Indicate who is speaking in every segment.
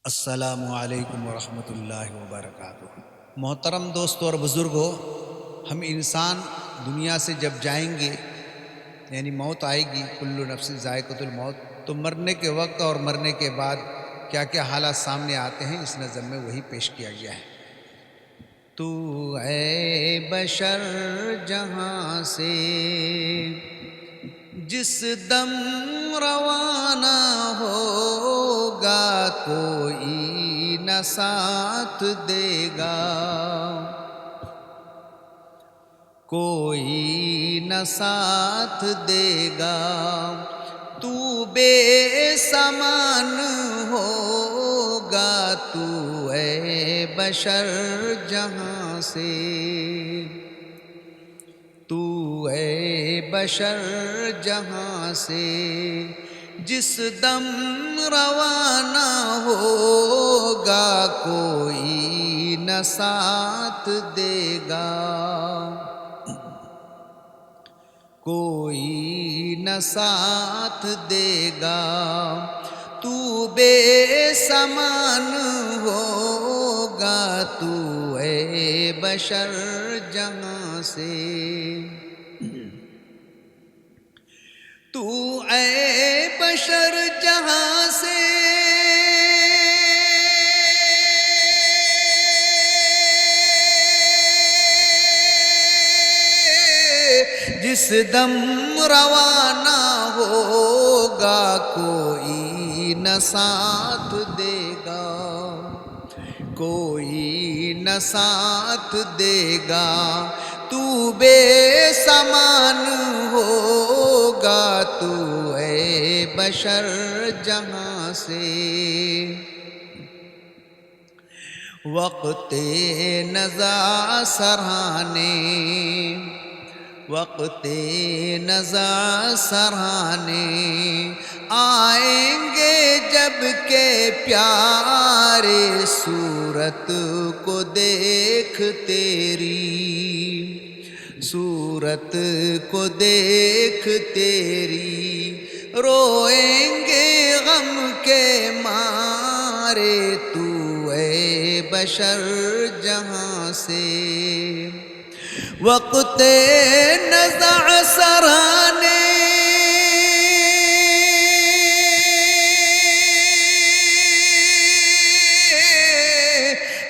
Speaker 1: السلام علیکم ورحمۃ اللہ وبرکاتہ۔ محترم دوستوں اور بزرگوں، ہم انسان دنیا سے جب جائیں گے یعنی موت آئے گی، کل نفس ذائقۃ الموت، تو مرنے کے وقت اور مرنے کے بعد کیا کیا حالات سامنے آتے ہیں، اس نظم میں وہی پیش کیا گیا ہے۔ تو اے بشر جہاں سے جس دم روانہ ہوگا، کوئی نہ ساتھ دے گا، کوئی نہ ساتھ دے گا۔ تو بے سامان ہوگا، تو اے بشر جہاں سے، تو اے بشر جہاں سے جس دم روانہ ہوگا، کوئی نہ ساتھ دے گا، کوئی نہ ساتھ دے گا۔ تو بے سامان ہوگا، تو اے بشر جہاں سے، تو اے بشر جہاں سے جس دم روانہ ہوگا، کوئی نہ ساتھ دے گا، کوئی نہ ساتھ دے گا۔ تو بے سامان ہوگا، تو اے بشر جہاں سے، وقت نزا سرہانے، وقت نزا سرہانے آئیں گے، جب کہ پیارے صورت کو دیکھ تیری، صورت کو دیکھ تیری روئیں گے غم کے مارے۔ تو اے بشر جہاں سے، وقت نزع سرانے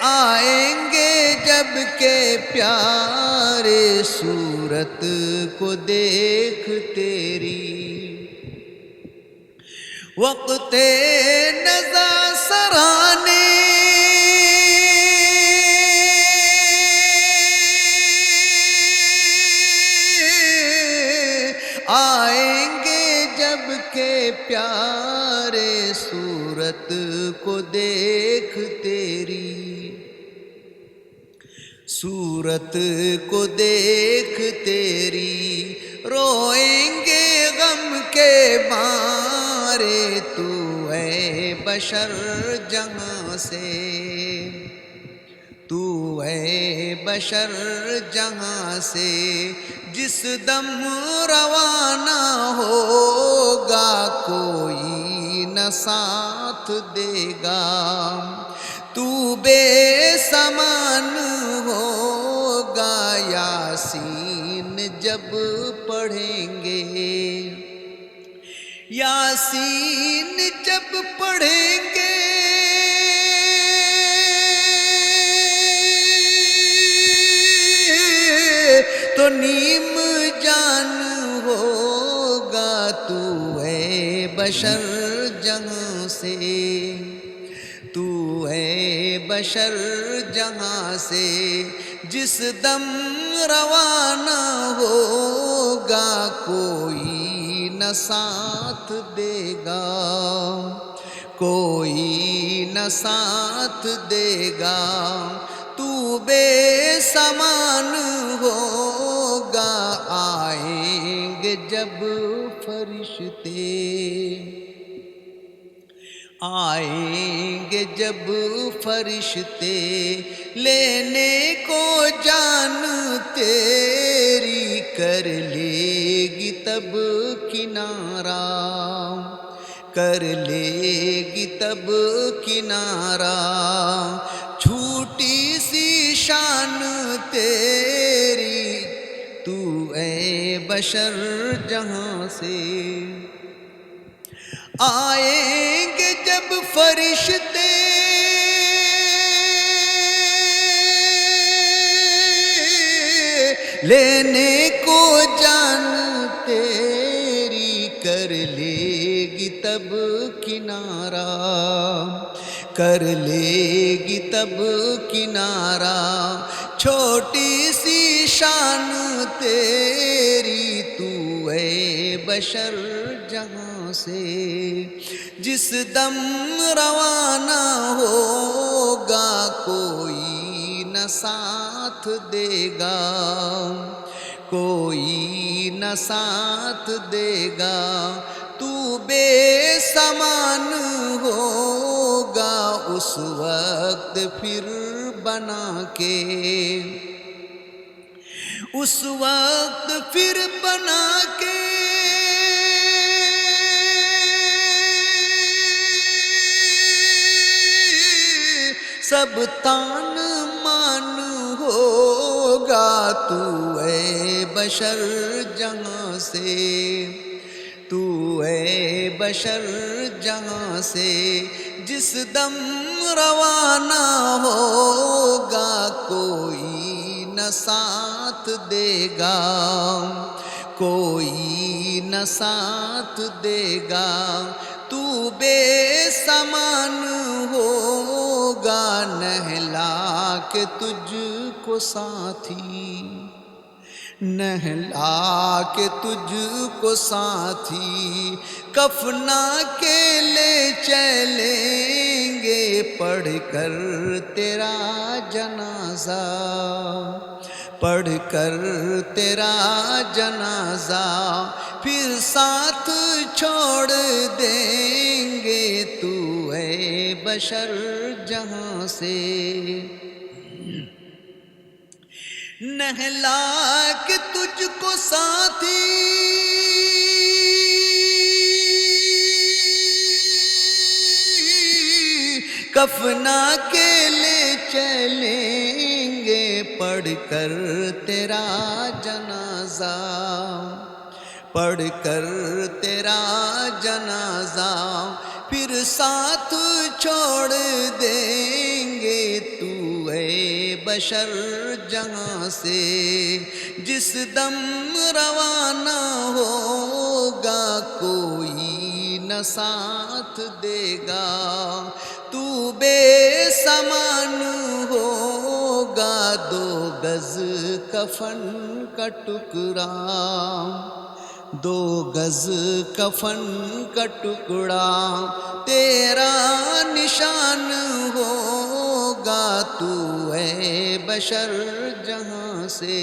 Speaker 1: آئیں گے، جب کہ پیارے صورت کو دیکھ تیری، وقت نزع سرانے آئیں گے، جب کہ پیارے صورت کو دیکھ تیری، صورت کو دیکھ تیری روئیں گے غم کے مارے۔ تو اے بشر جہاں سے، تو اے بشر جہاں سے جس دم روانہ ہوگا، کوئی نہ ساتھ دے گا۔ تو بے سامان ہوگا، یاسین جب پڑھیں گے، یاسین جب پڑھیں گے تو نیم جان ہوگا۔ تو اے بشر جہاں سے، تو اے بشر جہاں سے جس دم روانہ ہوگا، کوئی نہ ساتھ دے گا، کوئی نہ ساتھ دے گا۔ تو بے سامان ہوگا، آئیں گے جب فرشتے، آئیں گے جب فرشتے لینے کو جان تیری، کر لے گی تب کنارہ، کر لے گی تب کنارہ چھوٹی سی شان تیری تو اے بشر جہاں سے آئیں گے جب فرشتے لینے کو جان تیری کر لے گی تب کنارہ کر لے گی تب کنارہ چھوٹی سی شان تیری تو اے بشر جہاں سے جس دم روانہ ہوگا کوئی نہ ساتھ دے گا کوئی نہ ساتھ دے گا تو بے سامان ہوگا اس وقت پھر بنا کے اس وقت پھر بنا کے سب تان مان ہوگا تو اے بشر جہاں سے تو اے بشر جہاں سے جس دم روانہ ہوگا کوئی نہ ساتھ دے گا کوئی نہ ساتھ دے گا تو بے سامان ہوگا نہلا کے تجھ کو ساتھی نہلا کے تجھ کو ساتھی کفنا کے لے چلیں گے پڑھ کر تیرا جنازہ پڑھ کر تیرا جنازہ پھر ساتھ چھوڑ دیں گے تو اے بشر جہاں سے نہلا کے تجھ کو ساتھی کفنا کے لے چلیں گے پڑھ کر تیرا جنازہ پڑھ کر تیرا جنازہ پھر ساتھ چھوڑ دیں گے تو اے بشر جہاں سے جس دم روانہ ہوگا کوئی نہ ساتھ دے گا تو بے سامان ہوگا دو گز کفن کا ٹکڑا دو گز کفن کا ٹکڑا تیرا نشان ہوگا تو اے بشر جہاں سے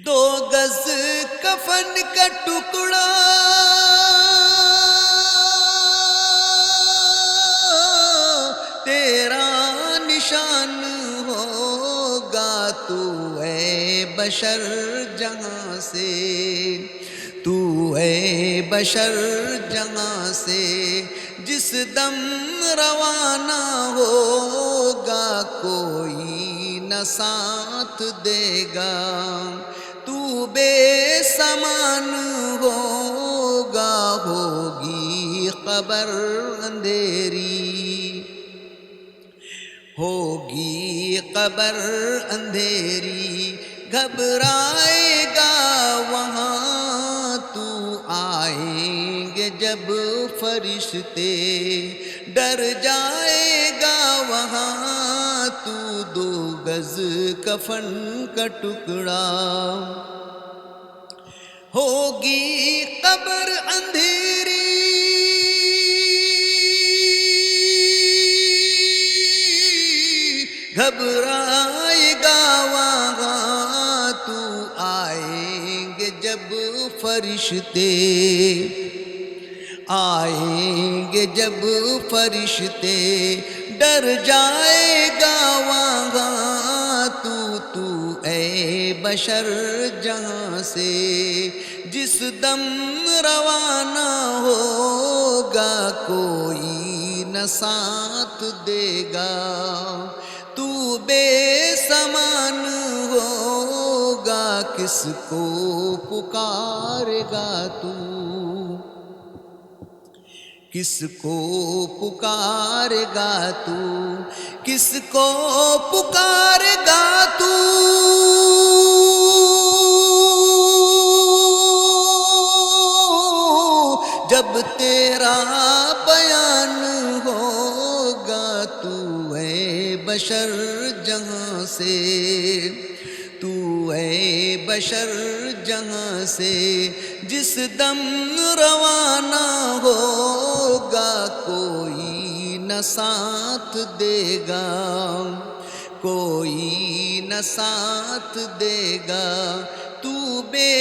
Speaker 1: دو گز کفن کا ٹکڑا تیرا نشان ہوگا تو اے بشر جہاں سے تو اے بشر جہاں سے جس دم روانہ ہوگا کوئی نہ ساتھ دے گا تو بے سامان ہوگا ہوگی قبر اندھیری ہوگی قبر اندھیری گھبرائے گا وہاں تو آئیں گے جب فرشتے ڈر جائے گا وہاں تو دو گز کفن کا ٹکڑا ہوگی قبر اندھیری گھبرائے گا وہاں تو آئیں گے جب فرشتے آئیں گے جب فرشتے ڈر جائے گا وہاں تو اے بشر جہاں سے جس دم روانہ ہوگا کوئی نہ ساتھ دے گا، تو بے سامان ہوگا کس کو پکارے گا تو، کس کو پکارے گا تو، کس کو پکارے گا تو، جب تیرا بیان ہوگا تو اے بشر جہاں سے، تو اے بشر جہاں سے جس دم روانہ ہوگا کوئی نہ ساتھ دے گا، کوئی نہ ساتھ دے گا، تو بے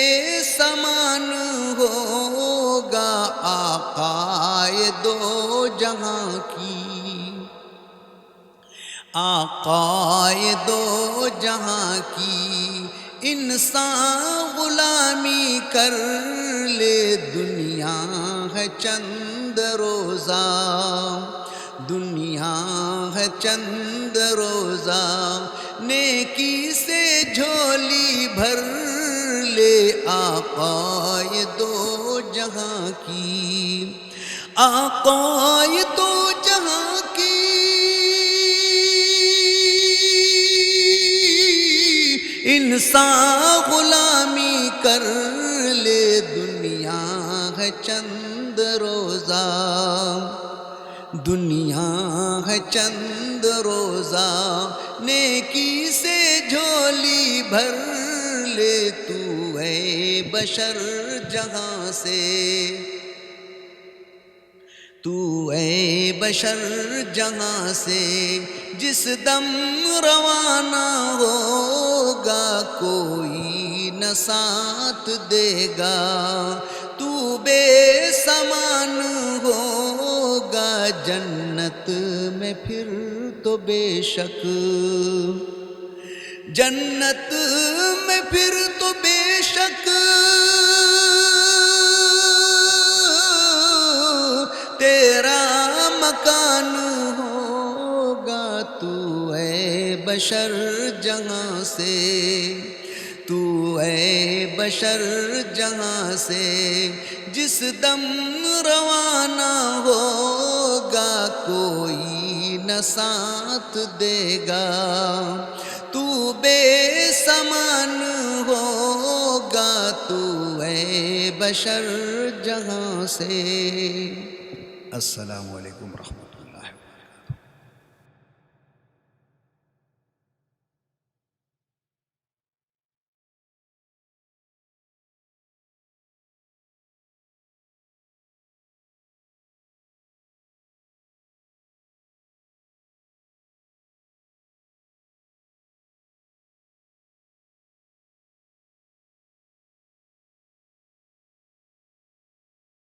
Speaker 1: سامان ہوگا آقائے دو جہاں کی، آقائے دو جہاں کی، انسان غلامی کر لے دنیا ہے چند روزہ، دنیا ہے چند روزہ، نیکی سے جھولی بھر لے آقائے دو جہاں کی، آقائے دو جہاں کی، انسان غلامی کر لے دنیا ہے چند روزہ، دنیا ہے چند روزہ، نیکی سے جھولی بھر لے تو اے بشر جہاں سے، تو اے بشر جہاں سے جس دم روانہ ہوگا کوئی نہ ساتھ دے گا، تو بے سامان ہوگا جنت میں پھر تو بے شک، جنت میں پھر تو بے شک تیرا مکان ہوگا، تو اے بشر جہاں سے، تو اے بشر جہاں سے جس دم روانہ ہوگا کوئی نہ ساتھ دے گا، تو بے سامان ہوگا، تو اے بشر جہاں سے۔ السلام علیکم ورحمۃ اللہ۔